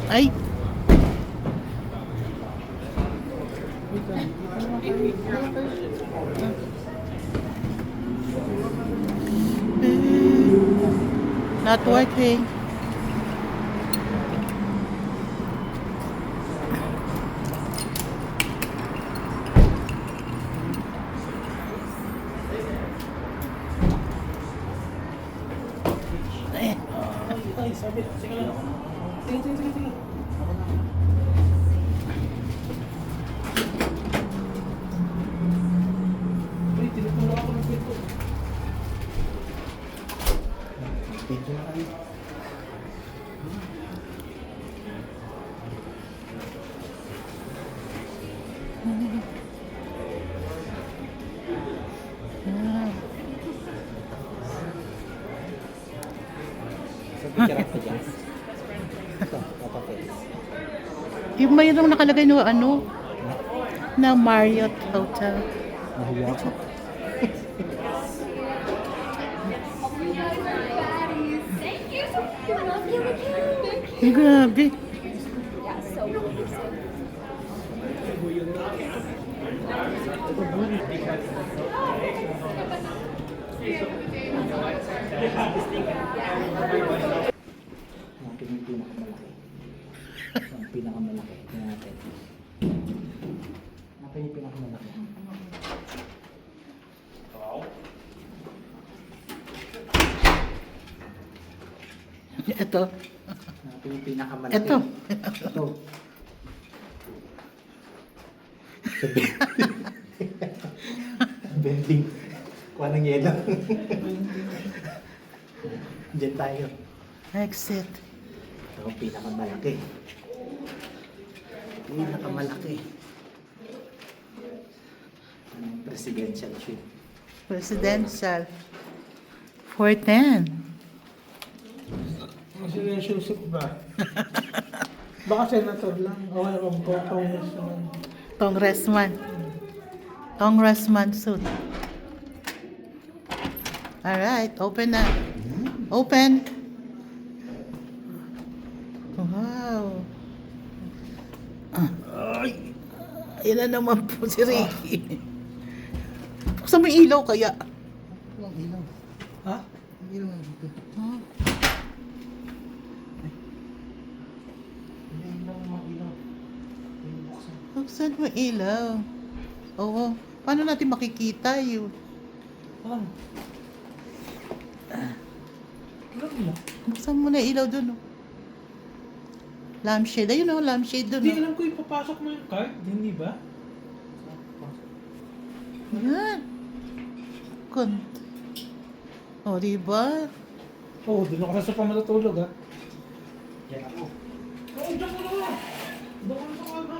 Ay, not working. Eh, Ay, sabi. Sige lang. Sige. Uy, tinuturo ako ng pinto. Pinto na kayo. Sa picture ako dyan. Ito, papapace. yung mayroong nakalagay no ano na Marriott Hotel. Nahiya ako. Grabe. Natin yung pinakamalaki. Ang pinakamalaki. Tingnan natin. Natin yung pinakamalaki. Ito. Natin yung pinakamalaki. Ito. Ito. Sabi. Bending. Kuha ng yelo. Diyan tayo. Exit. Ito ang pinakamalaki. Pinakamalaki. Anong presidential suite? Presidential. 410. Presidential suit ba? Baka senator lang. O ano bang congressman? Congressman. Congressman suit. Alright, open na. Open. Wow. Ay. Yan na naman po si Ricky. Buksan mo yung ilaw kaya. Walang ilaw. Ha? Ang ilaw nga dito. Huh? May ilaw, mga ilaw. May buksan. Buksan mo yung ilaw. Oo. Paano natin makikita yun? Ano? Walang ilaw. Buksan mo na yung ilaw dun. Oh. Lampshade. Ayun o, lampshade dun. Hindi Oh. alam ko yung papasok mo yung card. Hindi ba? Yan. O, diba? Oo, doon ako sa pamatutulog ha. Diyan ako. Oo, dyan ko na. Doon ko na ha.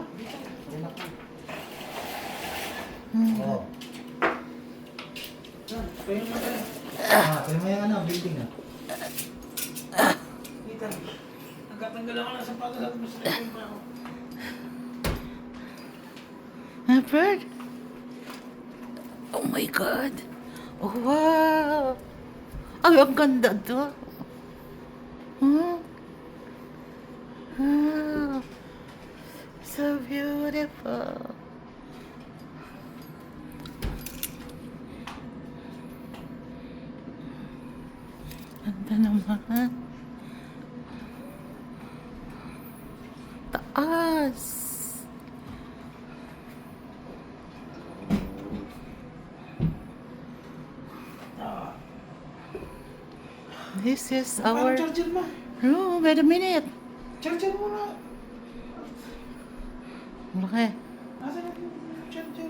Diyan ako. Hmm. Oo. Kaya naman tayo. Pero may ano, building ah. Kita. Nagkatanggal ako ng sapatos at mas rin pa ako. Bird. Oh my God. Oh, wow. Ay, ang ganda to. Huh? Wow. So beautiful. Ganda naman. Taas. This is Paano our charger mo? room. Wait a minute. Charger mo na. Okay. Nasaan ang charger?